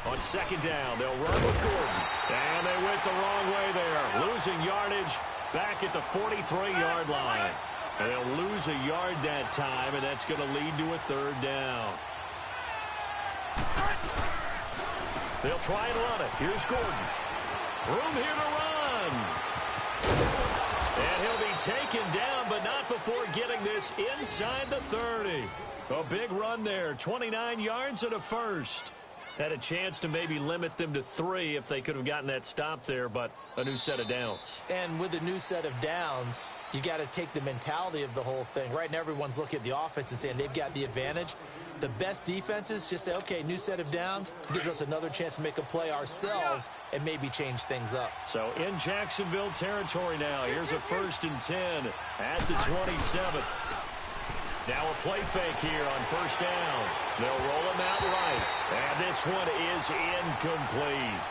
On second down, they'll run with Gordon. And they went the wrong way there. Losing yardage back at the 43-yard line. And they'll lose a yard that time, and that's going to lead to a third down. They'll try and run it. Here's Gordon. Room here to run. And he'll be taken down, but not before getting this inside the 30. A big run there. 29 yards and a first. Had a chance to maybe limit them to 3 if they could have gotten that stop there, but a new set of downs. And with a new set of downs, you got to take the mentality of the whole thing. Right now, everyone's looking at the offense and saying they've got the advantage. The best defenses just say, okay, new set of downs, gives us another chance to make a play ourselves and maybe change things up. So in Jacksonville territory now, here's a 1st and 10 at the 27. Now a play fake here on first down. They'll roll him out right. And this one is incomplete.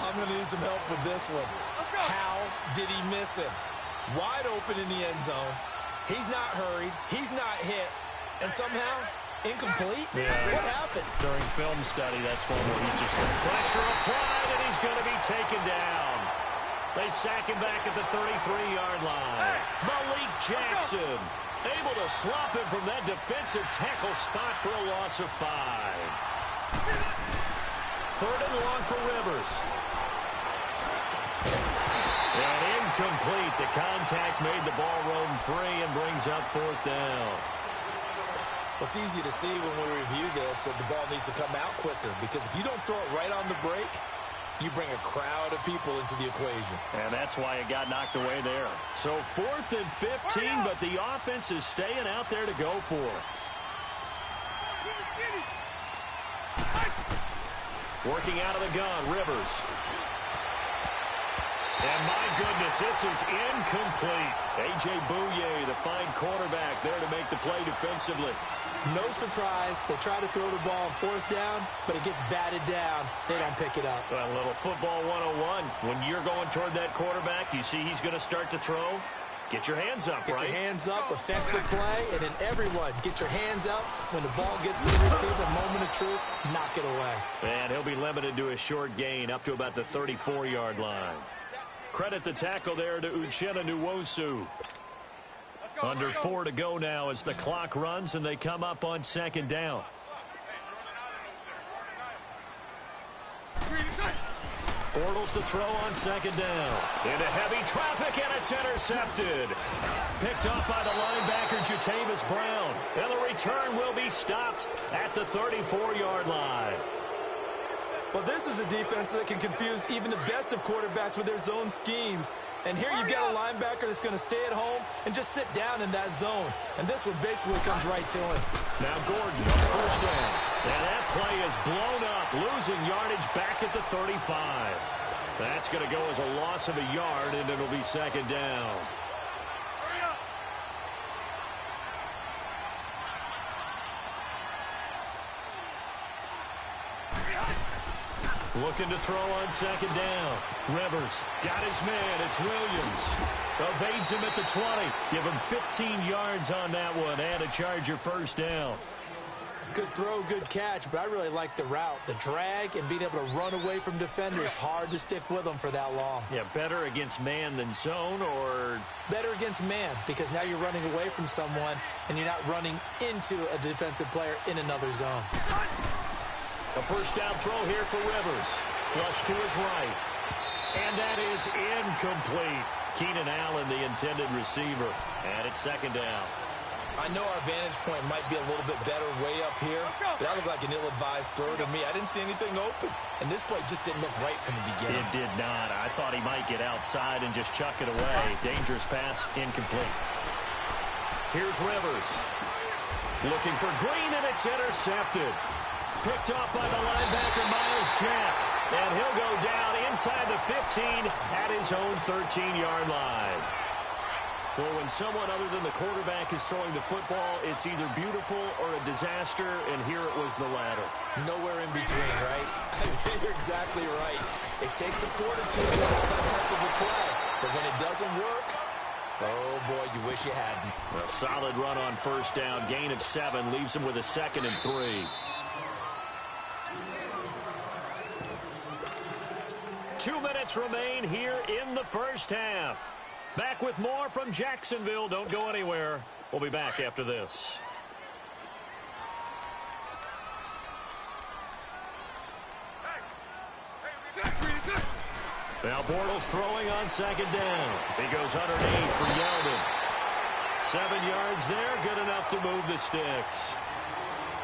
I'm going to need some help with this one. How did he miss him? Wide open in the end zone. He's not hurried. He's not hit. And somehow, incomplete? Yeah. What happened? During film study, that's one where he's just pressure applied, and he's going to be taken down. They sack him back at the 33-yard line. Malik Jackson able to swap him from that defensive tackle spot for a loss of 5. 3rd and long for Rivers. And incomplete. The contact made the ball roam free and brings up 4th down. Well, it's easy to see when we review this that the ball needs to come out quicker, because if you don't throw it right on the break, you bring a crowd of people into the equation. And that's why it got knocked away there. So 4th and 15, but the offense is staying out there to go for it. Working out of the gun, Rivers. And my goodness, this is incomplete. A.J. Bouye, the fine quarterback, there to make the play defensively. No surprise. They try to throw the ball on 4th down, but it gets batted down. They don't pick it up. Well, a little football 101. When you're going toward that quarterback, you see he's going to start to throw. Get your hands up, right? Get your hands up, affect the play, and then everyone get your hands up. When the ball gets to the receiver, moment of truth, knock it away. And he'll be limited to a short gain up to about the 34-yard line. Credit the tackle there to Uchenna Nwosu. Under 4 to go now as the clock runs and they come up on 2nd down. Bortles to throw on 2nd down. Into heavy traffic, and it's intercepted. Picked up by the linebacker, Jatavis Brown. And the return will be stopped at the 34-yard line. Well, this is a defense that can confuse even the best of quarterbacks with their zone schemes. And here you've got a linebacker that's going to stay at home and just sit down in that zone. And this one basically comes right to him. Now Gordon on 1st down. And that play is blown up, losing yardage back at the 35. That's going to go as a loss of a yard, and it'll be 2nd down. Looking to throw on 2nd down. Rivers got his man. It's Williams. Evades him at the 20. Give him 15 yards on that one and a Charger 1st down. Good throw, good catch, but I really like the route. The drag and being able to run away from defenders. Hard to stick with them for that long. Yeah, better against man than zone, or? Better against man, because now you're running away from someone and you're not running into a defensive player in another zone. A 1st down throw here for Rivers. Flush to his right. And that is incomplete. Keenan Allen, the intended receiver. And it's 2nd down. I know our vantage point might be a little bit better way up here, but that looked like an ill-advised throw to me. I didn't see anything open, and this play just didn't look right from the beginning. It did not. I thought he might get outside and just chuck it away. Dangerous pass, incomplete. Here's Rivers. Looking for Green, and it's intercepted. Picked off by the linebacker, Miles Jack. And he'll go down inside the 15 at his own 13-yard line. Well, when someone other than the quarterback is throwing the football, it's either beautiful or a disaster, and here it was the latter. Nowhere in between, right? I think you're exactly right. It takes some fortitude to call that type of a play, but when it doesn't work, oh, boy, you wish you hadn't. A solid run on 1st down. Gain of 7 leaves him with a 2nd and 3. minutes remain here in the first half. Back with more from Jacksonville. Don't go anywhere. We'll be back after this. Now Bortles throwing on second down. He goes underneath for Yeldon. 7 yards there, good enough to move the sticks.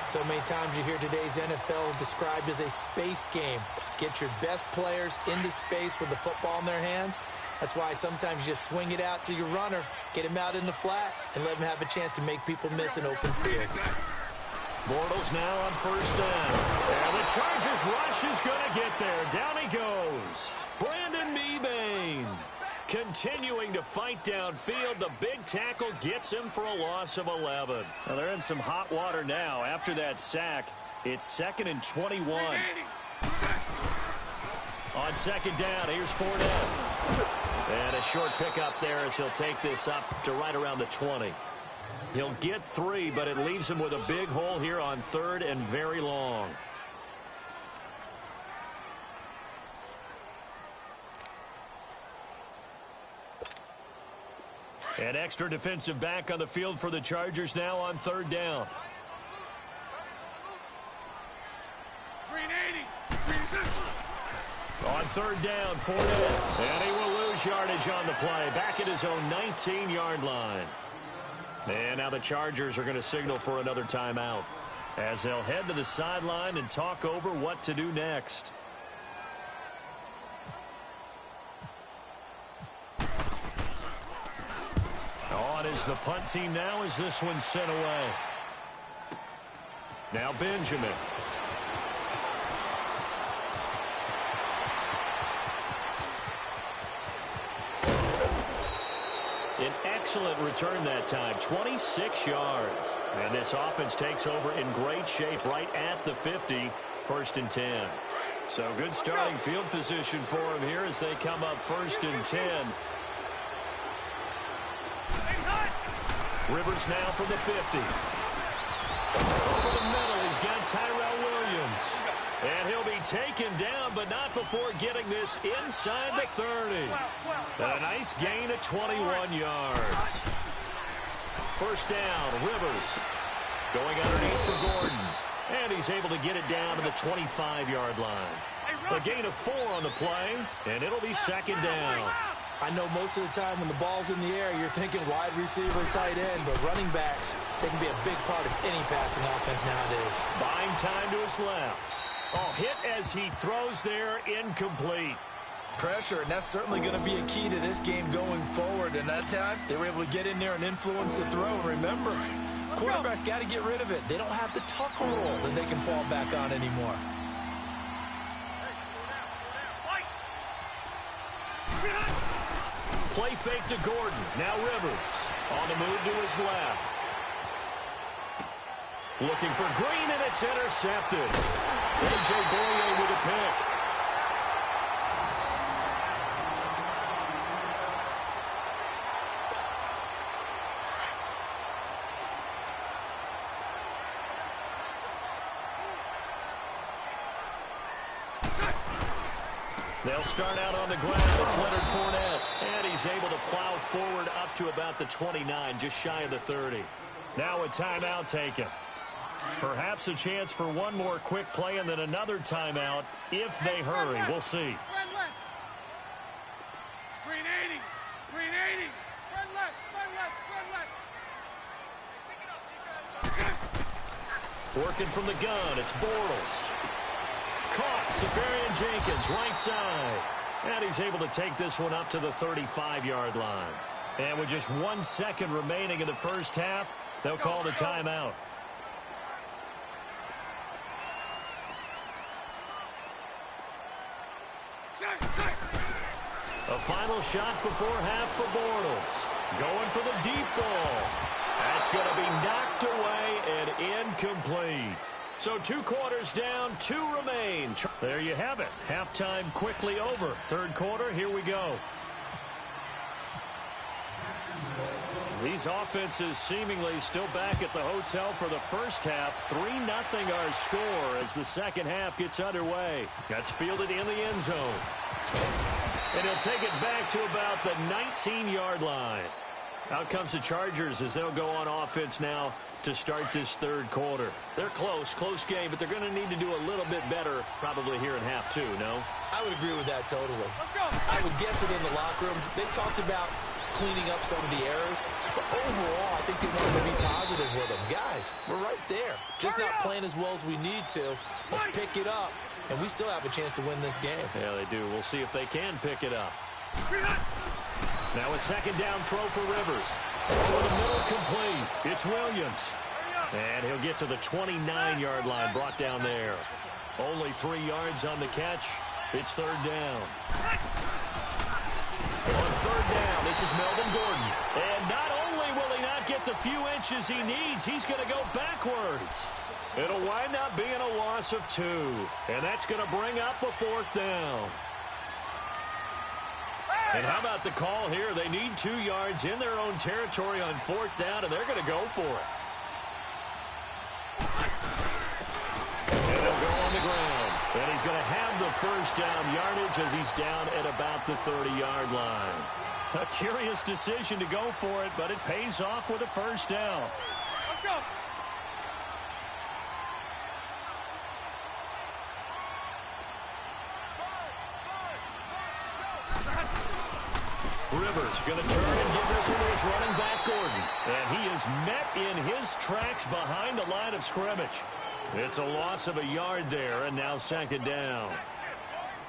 So many times you hear today's NFL described as a space game. Get your best players into space with the football in their hands. That's why sometimes you just swing it out to your runner, get him out in the flat, and let him have a chance to make people miss an open field. Bortles now on first down. And the Chargers rush is going to get there. Down he goes. Brandon Mebane continuing to fight downfield. The big tackle gets him for a loss of 11. Well, they're in some hot water now. After that sack, it's 2nd and 21. On second down, here's Fournette. And a short pickup there as he'll take this up to right around the 20. He'll get 3, but it leaves him with a big hole here on 3rd and very long. An extra defensive back on the field for the Chargers now on 3rd down. On 3rd down, Fournette. And he will lose yardage on the play. Back at his own 19-yard line. And now the Chargers are going to signal for another timeout as they'll head to the sideline and talk over what to do next. On is the punt team now as this one's sent away. Now Benjamin. An excellent return that time, 26 yards. And this offense takes over in great shape right at the 50, 1st and 10. So good starting field position for him here as they come up 1st and 10. Rivers now from the 50. Over the middle, he's got Tyrell Williams. And he'll be taken down, but not before getting this inside the 30. A nice gain of 21 yards. First down, Rivers. Going underneath for Gordon. And he's able to get it down to the 25-yard line. A gain of 4 on the play, and it'll be 2nd down. I know most of the time when the ball's in the air, you're thinking wide receiver, tight end, but running backs, they can be a big part of any passing offense nowadays. Buying time to his left. Oh, hit as he throws there, incomplete. Pressure, and that's certainly going to be a key to this game going forward. And that time, they were able to get in there and influence the throw. And remember, quarterbacks got to get rid of it. They don't have the tuck roll that they can fall back on anymore. Play fake to Gordon. Now Rivers on the move to his left. Looking for Green, and it's intercepted. A.J. Boye with a pick. They'll start out on the ground. It's Leonard Fournette. And he's able to plow forward up to about the 29, just shy of the 30. Now a timeout taken. Perhaps a chance for one more quick play and then another timeout if they hurry. We'll see. Green 80. Green 80. Spread left. Spread left. Spread left. Working from the gun. It's Bortles. Caught. Safarian Jenkins, right side. And he's able to take this one up to the 35-yard line. And with just 1 second remaining in the first half, they'll call the timeout. A final shot before half for Bortles. Going for the deep ball. That's going to be knocked away and incomplete. So 2 quarters down, 2 remain. There you have it. Halftime quickly over. Third quarter, here we go. These offenses seemingly still back at the hotel for the first half. 3-0 our score as the second half gets underway. That's fielded in the end zone. And he'll take it back to about the 19-yard line. Out comes the Chargers as they'll go on offense now to start this third quarter. They're close game, but they're going to need to do a little bit better probably here in half two, no? I would agree with that totally. I would guess it in the locker room. They talked about cleaning up some of the errors, but overall, I think they wanted to be positive with them. Guys, we're right there. Just not playing as well as we need to. Let's pick it up, and we still have a chance to win this game. Yeah, they do. We'll see if they can pick it up. Now a second down throw for Rivers. For the middle, complete. It's Williams. And he'll get to the 29-yard line, brought down there. Only 3 yards on the catch. It's third down. On third down, this is Melvin Gordon. And not only will he not get the few inches he needs, he's going to go backwards. It'll wind up being a loss of 2. And that's going to bring up a fourth down. And how about the call here? They need 2 yards in their own territory on fourth down, and they're going to go for it. And they'll go on the ground. And he's going to have the first down yardage as he's down at about the 30-yard line. A curious decision to go for it, but it pays off with a first down. Let's go. Rivers going to turn and give this one to his running back, Gordon. And he is met in his tracks behind the line of scrimmage. It's a loss of a yard there, and now second down.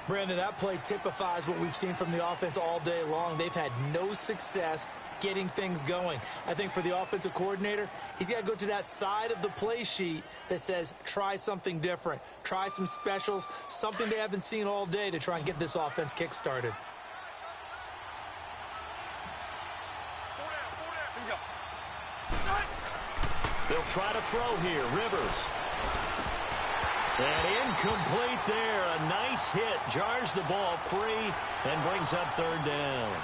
Brandon, that play typifies what we've seen from the offense all day long. They've had no success getting things going. I think for the offensive coordinator, he's got to go to that side of the play sheet that says try something different, try some specials, something they haven't seen all day to try and get this offense kick-started. They'll try to throw here. Rivers. And incomplete there. A nice hit. Jars the ball free and brings up third down.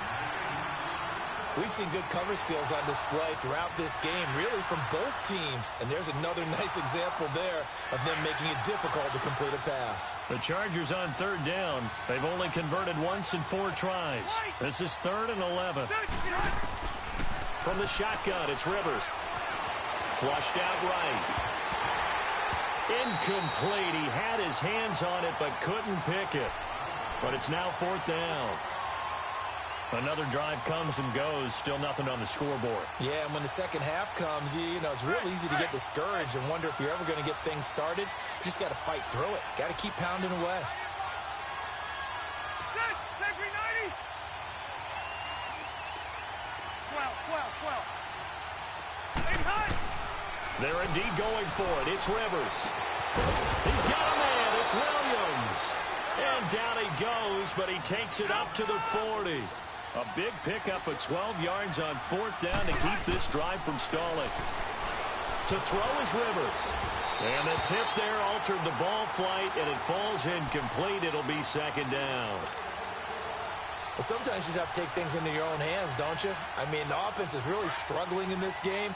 We've seen good cover skills on display throughout this game, really from both teams. And there's another nice example there of them making it difficult to complete a pass. The Chargers on third down. They've only converted once in 4 tries. This is 3rd and 11. From the shotgun, it's Rivers. Flushed out right. Incomplete. He had his hands on it but couldn't pick it. But it's now 4th down. Another drive comes and goes. Still nothing on the scoreboard. Yeah, and when the second half comes, you know, it's real easy to get discouraged and wonder if you're ever going to get things started. You just got to fight through it. Got to keep pounding away. They're indeed going for it. It's Rivers. He's got a man. It's Williams. And down he goes, but he takes it up to the 40. A big pickup of 12 yards on 4th down to keep this drive from stalling. To throw is Rivers. And the tip there altered the ball flight, and it falls incomplete. It'll be second down. Well, sometimes you just have to take things into your own hands, don't you? I mean, the offense is really struggling in this game.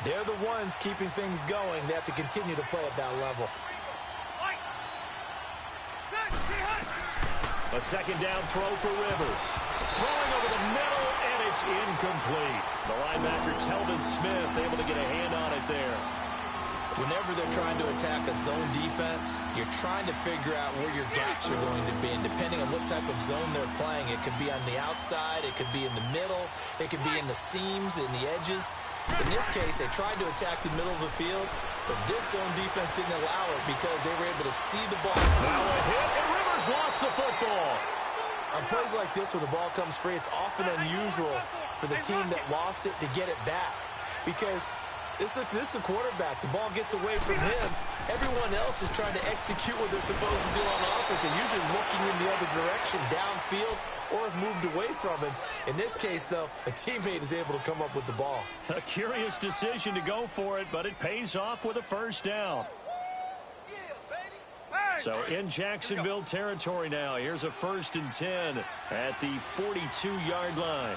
They're the ones keeping things going. They have to continue to play at that level. A second down throw for Rivers. Throwing over the middle, and it's incomplete. The linebacker, Telvin Smith, able to get a hand on it there. Whenever they're trying to attack a zone defense, you're trying to figure out where your gaps are going to be. And depending on what type of zone they're playing, it could be on the outside, it could be in the middle, it could be in the seams, in the edges. In this case, they tried to attack the middle of the field, but this zone defense didn't allow it because they were able to see the ball. Now a hit, and Rivers lost the football. On plays like this, when the ball comes free, it's often unusual for the team that lost it to get it back because this is the quarterback. The ball gets away from him. Everyone else is trying to execute what they're supposed to do on offense. They're usually looking in the other direction, downfield, or have moved away from him. In this case, though, a teammate is able to come up with the ball. A curious decision to go for it, but it pays off with a first down. So in Jacksonville territory now. Here's a 1st and 10 at the 42-yard line.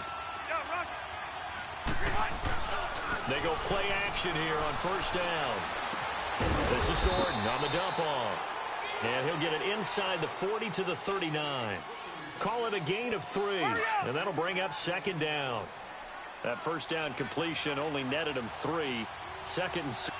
They go play action here on first down. This is Gordon on the dump off. And he'll get it inside the 40 to the 39. Call it a gain of 3, and that'll bring up second down. That first down completion only netted him 3. Second and 6.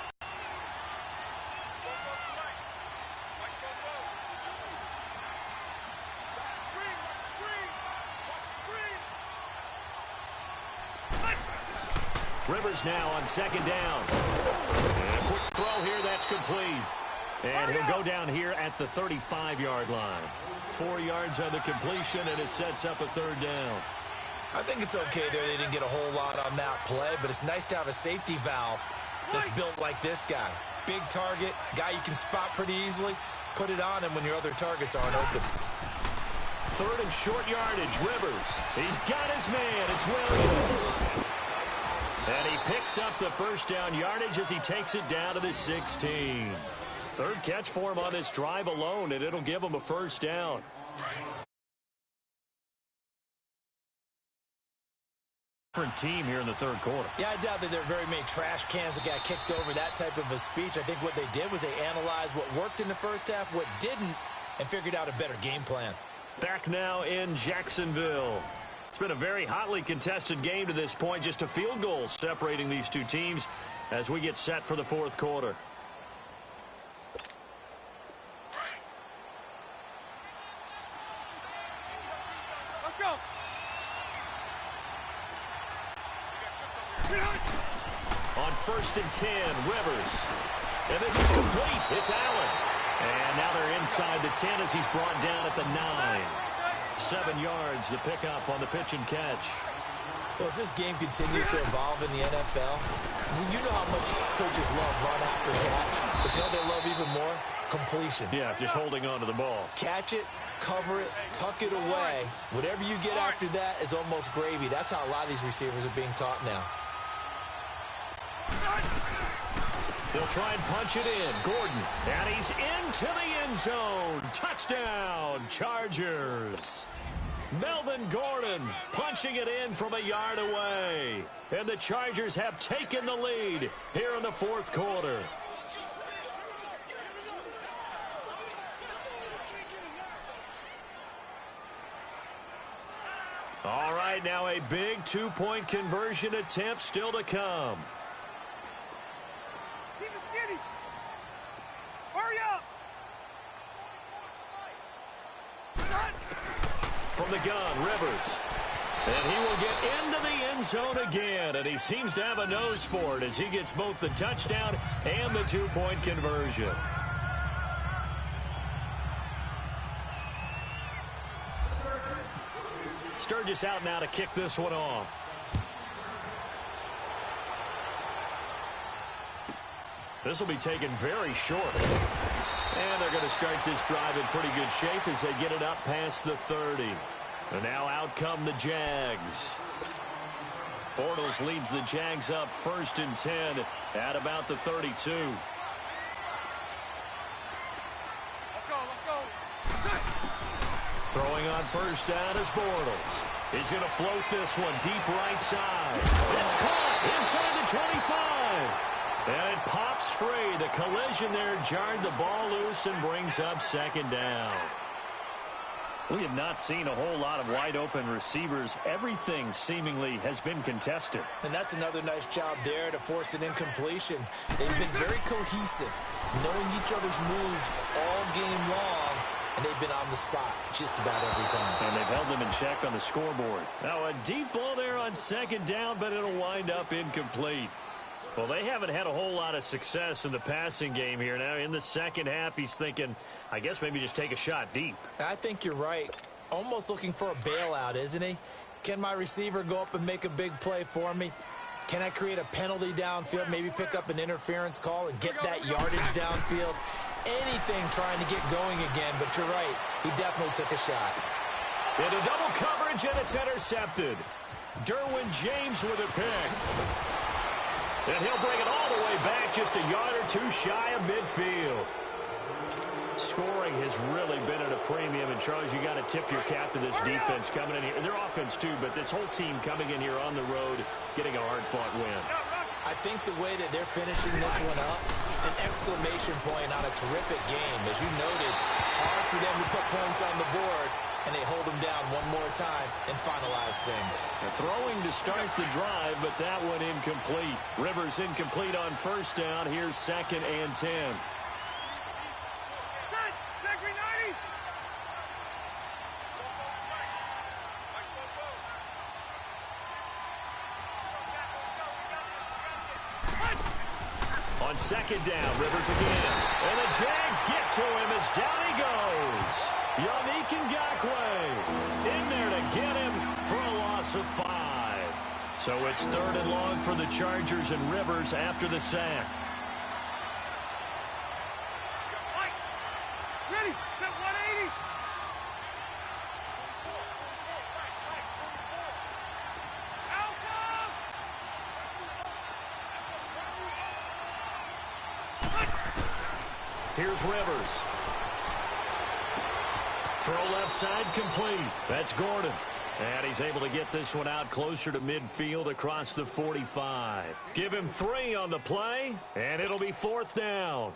Rivers now on second down. And a quick throw here, that's complete. And he'll go down here at the 35-yard line. 4 yards on the completion, and it sets up a third down. I think it's okay there. They didn't get a whole lot on that play, but it's nice to have a safety valve that's built like this guy. Big target, guy you can spot pretty easily. Put it on him when your other targets aren't open. Third and short yardage, Rivers. He's got his man. It's Williams. And he picks up the first down yardage as he takes it down to the 16. Third catch for him on this drive alone, and it'll give him a first down. Different team here in the third quarter. Yeah, I doubt that there are very many trash cans that got kicked over that type of a speech. I think what they did was they analyzed what worked in the first half, what didn't, and figured out a better game plan. Back now in Jacksonville. It's been a very hotly contested game to this point. Just a field goal separating these two teams as we get set for the fourth quarter. Let's go. On first and 10, Rivers. And this is complete. It's Allen. And now they're inside the 10 as he's brought down at the 9. 7 yards, the pickup on the pitch and catch. Well, as this game continues to evolve in the NFL, you know how much coaches love run after catch. But you know they love even more? Completion. Yeah, just holding on to the ball. Catch it, cover it, tuck it away. Whatever you get after that is almost gravy. That's how a lot of these receivers are being taught now. They'll try and punch it in. Gordon, and he's into the end zone. Touchdown, Chargers. Melvin Gordon punching it in from a yard away. And the Chargers have taken the lead here in the fourth quarter. All right, now a big two-point conversion attempt still to come. Keep it skinny. Hurry up. From the gun, Rivers. And he will get into the end zone again. And he seems to have a nose for it as he gets both the touchdown and the two-point conversion. Sturgis out now to kick this one off. This will be taken very short. And they're going to start this drive in pretty good shape as they get it up past the 30. And now out come the Jags. Bortles leads the Jags up first and 10 at about the 32. Let's go, let's go. Throwing on first down is Bortles. He's going to float this one deep right side. It's caught inside the 25. And it pops free. The collision there jarred the ball loose and brings up second down. We have not seen a whole lot of wide-open receivers. Everything seemingly has been contested. And that's another nice job there to force an incompletion. They've been very cohesive, knowing each other's moves all game long, and they've been on the spot just about every time. And they've held them in check on the scoreboard. Now a deep ball there on second down, but it'll wind up incomplete. Well, they haven't had a whole lot of success in the passing game here. Now, in the second half, he's thinking, I guess maybe just take a shot deep. I think you're right. Almost looking for a bailout, isn't he? Can my receiver go up and make a big play for me? Can I create a penalty downfield, maybe pick up an interference call and get that yardage downfield? Anything trying to get going again, but you're right. He definitely took a shot. Into double coverage, and it's intercepted. Derwin James with a pick. And he'll bring it all the way back, just a yard or two shy of midfield. Scoring has really been at a premium. And, Charles, you got to tip your cap to this defense coming in here. Their offense, too, but this whole team coming in here on the road, getting a hard-fought win. I think the way that they're finishing this one up, an exclamation point on a terrific game. As you noted, hard for them to put points on the board. and they hold them down one more time and finalize things. Throwing to start the drive, but that one incomplete. Rivers incomplete on first down. Here's 2nd and 10. On 2nd down, Rivers again. And the Jags get to him as down he goes. Yannick Ngakoue in there to get him for a loss of 5. So it's 3rd and long for the Chargers and Rivers after the sack. Ready, set 180. Here's Rivers. Throw left side complete. That's Gordon. And he's able to get this one out closer to midfield across the 45. Give him 3 on the play, and it'll be 4th down.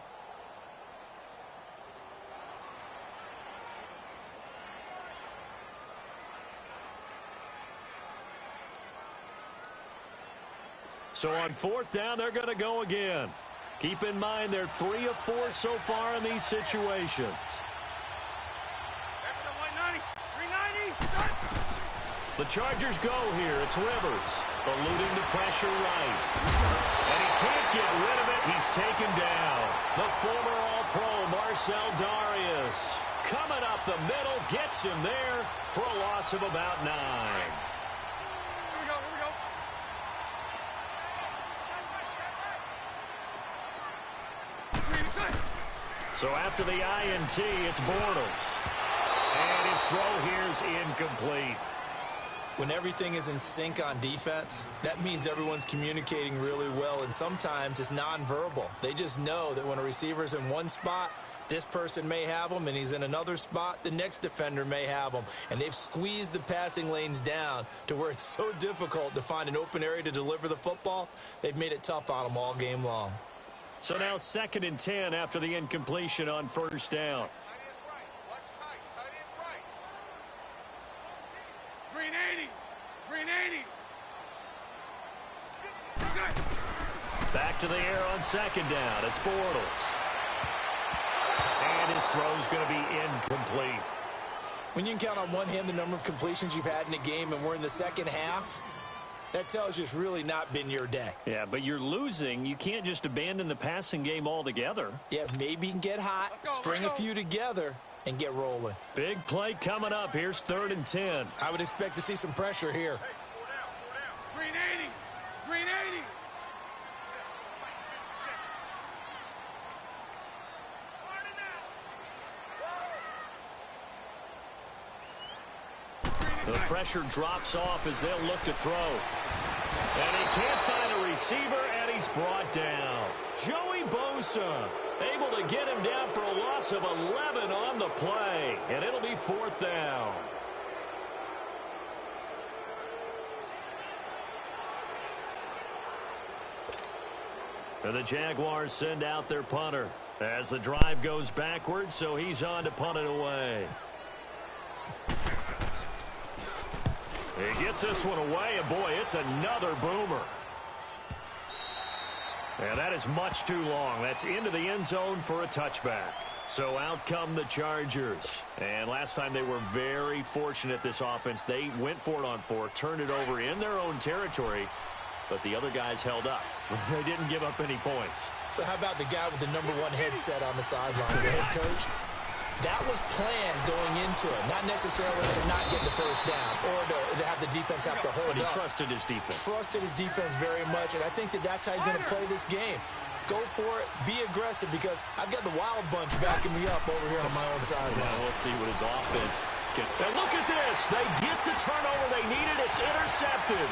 So on 4th down, they're going to go again. Keep in mind they're 3 of 4 so far in these situations. The Chargers go here. It's Rivers eluding the pressure right. And he can't get rid of it. He's taken down. The former All-Pro Marcel Darius coming up the middle, gets him there for a loss of about 9. So after the INT, it's Bortles. And his throw here is incomplete. When everything is in sync on defense, that means everyone's communicating really well, and sometimes it's nonverbal. They just know that when a receiver's in one spot, this person may have him, and he's in another spot, the next defender may have him. And they've squeezed the passing lanes down to where it's so difficult to find an open area to deliver the football. They've made it tough on them all game long. So now 2nd and 10 after the incompletion on first down. Green 80. Green 80. Back to the air on 2nd down. It's Bortles. And his throw's going to be incomplete. When you can count on one hand the number of completions you've had in a game and we're in the second half, that tells you it's really not been your day. Yeah, but you're losing. You can't just abandon the passing game altogether. Yeah, maybe you can get hot, string a few together, and get rolling. Big play coming up. Here's 3rd and 10. I would expect to see some pressure here. Green 80. Green 80. The pressure drops off as they'll look to throw. And he can't find a receiver, and he's brought down. Joey Bosa able to get him down for a loss of 11 on the play. And it'll be 4th down. And the Jaguars send out their punter as the drive goes backwards, so he's on to punt it away. He gets this one away, and boy, it's another boomer. And that is much too long. That's into the end zone for a touchback. So out come the Chargers. And last time they were very fortunate, this offense. They went for it on 4, turned it over in their own territory, but the other guys held up. They didn't give up any points. So how about the guy with the #1 headset on the sidelines, the head coach? That was planned going into it, not necessarily to not get the first down or to have the defense have to hold But he up. trusted his defense. Trusted his defense very much, and I think that's how he's going to play this game. Go for it, be aggressive, because I've got the wild bunch backing me up over here on my own side. Now we'll see what his offense can. And look at this. They get the turnover they needed. It's intercepted.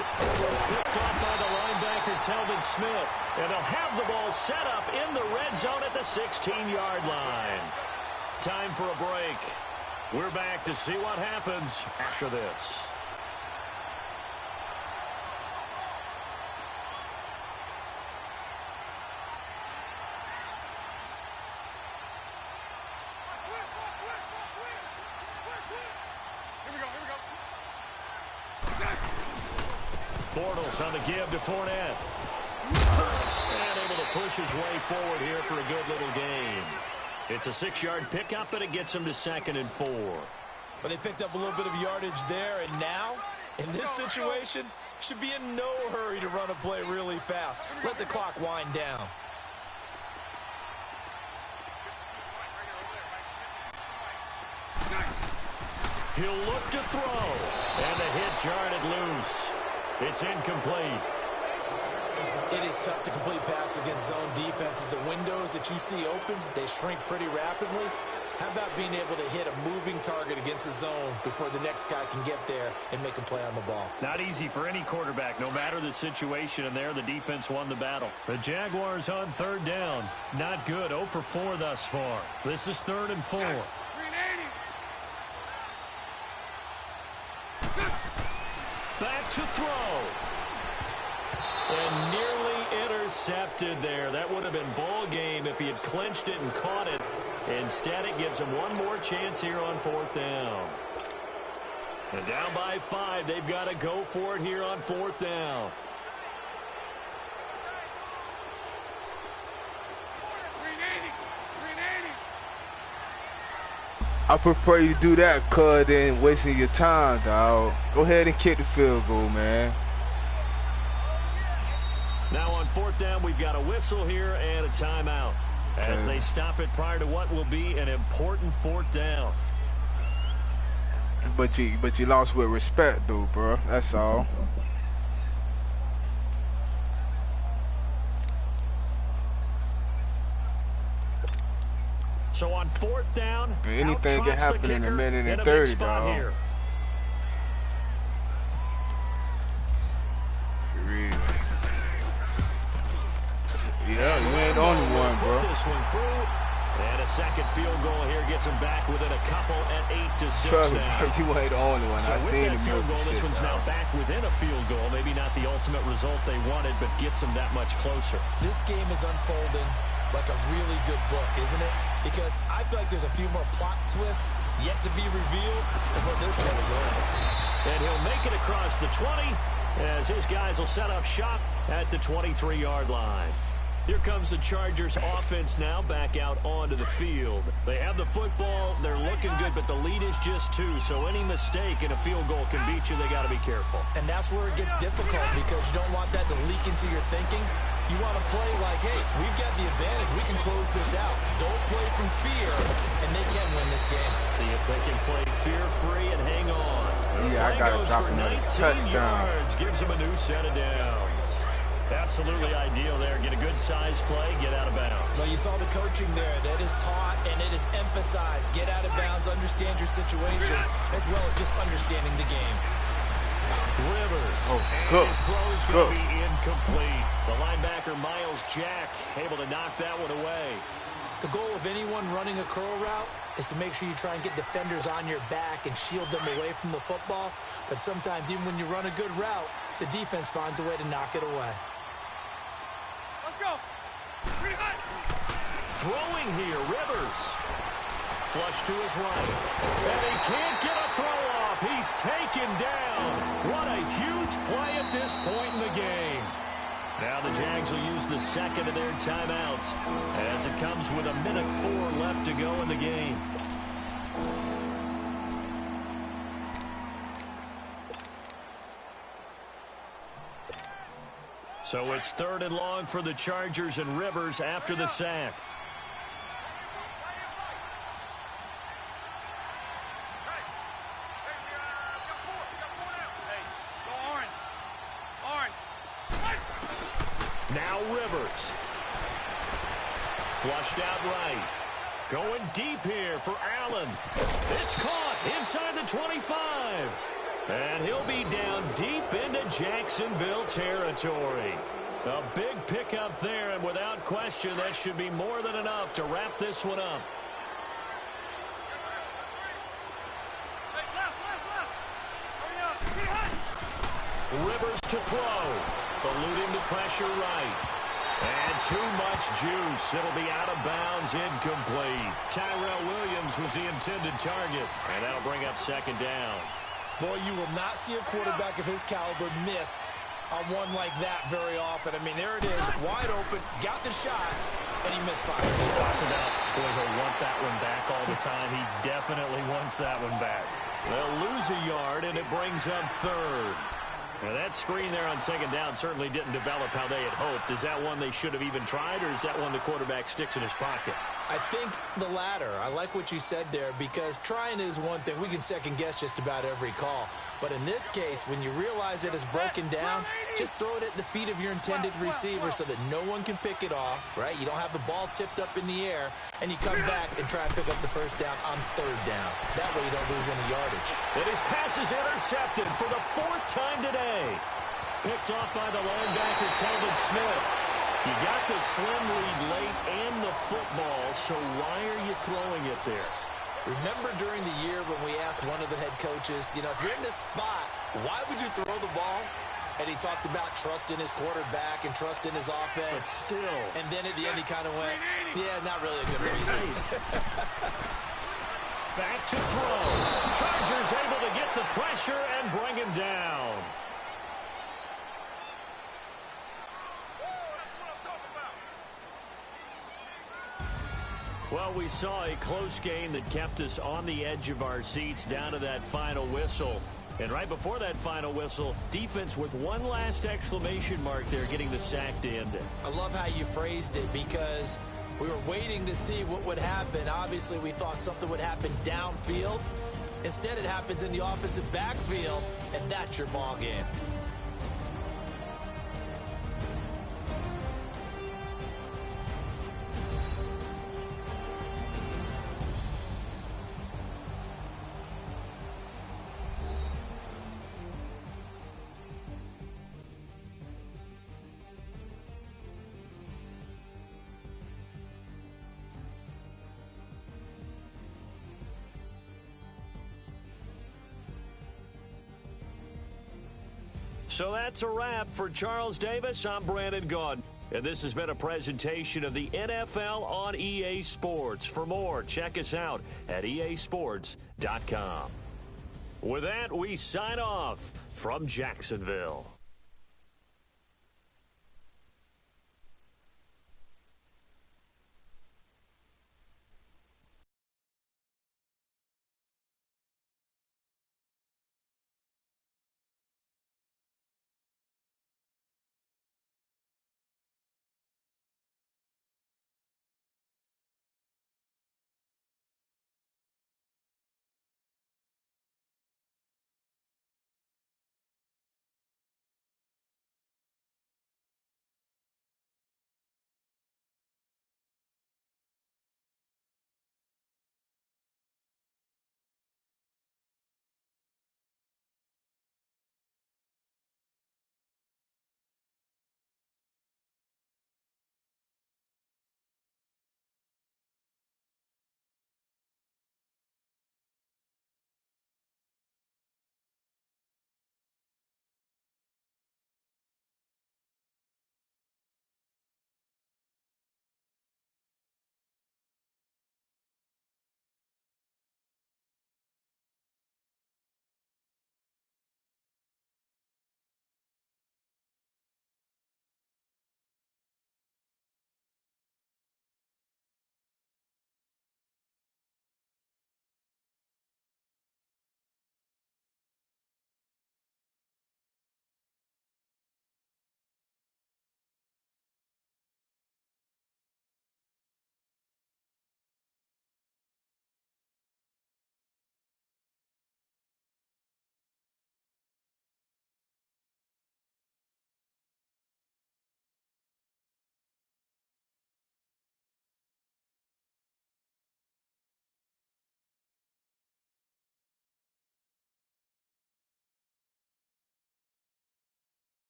Picked off by the linebacker, Telvin Smith. And they'll have the ball set up in the red zone at the 16-yard line. Time for a break. We're back to see what happens after this. Bortles on the give to Fournette. And able to push his way forward here for a good little gain. It's a 6-yard pickup, and it gets him to 2nd and 4. But they picked up a little bit of yardage there, and now, in this situation, should be in no hurry to run a play really fast. Let the clock wind down. He'll look to throw, and the hit jarred it loose. It's incomplete. It is tough to complete passes against zone defenses. The windows that you see open, they shrink pretty rapidly. How about being able to hit a moving target against a zone before the next guy can get there and make a play on the ball? Not easy for any quarterback, no matter the situation, and there the defense won the battle. The Jaguars on 3rd down. Not good, 0 for 4 thus far. This is 3rd and 4. Back to throw. And nearly intercepted there. That would have been ball game if he had clinched it and caught it. Instead, it gives him one more chance here on 4th down. And down by 5, they've got to go for it here on 4th down. I prefer you to do that, cuz, than wasting your time, dog. Go ahead and kick the field goal, man. Now on 4th down, we've got a whistle here and a timeout as they stop it prior to what will be an important 4th down. But you lost with respect, though, bro. That's all. So on 4th down, anything can happen in a minute and 30, dog. Here. Yeah, you ain't the only one, bro. This one through, and a second field goal here gets him back within a couple at 8-6 Trust me, now. you ain't the only one. So I've with seen that him field goal, this shit, one's dog. now back within a field goal. Maybe not the ultimate result they wanted, but gets them that much closer. This game is unfolding like a really good book, isn't it? Because I feel like there's a few more plot twists yet to be revealed before this one is over. And he'll make it across the 20 as his guys will set up shop at the 23-yard line. Here comes the Chargers offense now back out onto the field. They have the football. They're looking good, but the lead is just 2. So any mistake in a field goal can beat you. They got to be careful. And that's where it gets difficult because you don't want that to leak into your thinking. You want to play like, hey, we've got the advantage. We can close this out. Don't play from fear, and they can win this game. See if they can play fear-free and hang on. Yeah, I got to drop another 19 touchdown. yards, gives them a new set of downs. Absolutely ideal there. Get a good size play, get out of bounds. Well, you saw the coaching there. That is taught and it is emphasized. Get out of bounds, understand your situation, as well as just understanding the game. Rivers. Good. His throw is going to be incomplete. The linebacker, Miles Jack, able to knock that one away. The goal of anyone running a curl route is to make sure you try and get defenders on your back and shield them away from the football. But sometimes, even when you run a good route, the defense finds a way to knock it away. Let's go. Throwing here, Rivers. Flush to his right. And he can't get a throw off. He's taken down. What a huge play at this point in the game. Now the Jags will use the second of their timeouts as it comes with 1:04 left to go in the game. So it's 3rd and long for the Chargers and Rivers after the sack. Now Rivers. Flushed out right. Going deep here for Allen. It's caught inside the 25. And he'll be down deep into Jacksonville territory. A big pickup there, and without question, that should be more than enough to wrap this one up. Rivers to throw. Eluding the pressure right. And too much juice. It'll be out of bounds, incomplete. Tyrell Williams was the intended target, and that'll bring up 2nd down. Boy, you will not see a quarterback of his caliber miss on one like that very often. I mean, there it is, wide open, got the shot, and he misfired. You talked about, boy, he'll want that one back all the time. He definitely wants that one back. They'll lose a yard, and it brings up third. Now, that screen there on second down certainly didn't develop how they had hoped. Is that one they should have even tried, or is that one the quarterback sticks in his pocket? I think the latter. I like what you said there, because trying is one thing. We can second-guess just about every call. But in this case, when you realize it is broken down, just throw it at the feet of your intended receiver so that no one can pick it off, right? You don't have the ball tipped up in the air, and you come back and try and pick up the first down on third down. That way you don't lose any yardage. And his pass is intercepted for the fourth time today. Picked off by the linebacker, Telvin Smith. You got the slim lead late and the football, so why are you throwing it there? Remember during the year when we asked one of the head coaches, you know, if you're in this spot, why would you throw the ball? And he talked about trust in his quarterback and trust in his offense. But still. And then at the end he kind of went, yeah, not really a good reason. Back to throw. Chargers able to get the pressure and bring him down. Well, we saw a close game that kept us on the edge of our seats down to that final whistle. And right before that final whistle, defense with one last exclamation mark there, getting the sack to end it. I love how you phrased it, because we were waiting to see what would happen. Obviously, we thought something would happen downfield. Instead, it happens in the offensive backfield, and that's your ball game. So that's a wrap for Charles Davis. I'm Brandon Gaudin, and this has been a presentation of the NFL on EA Sports. For more, check us out at easports.com. With that, we sign off from Jacksonville.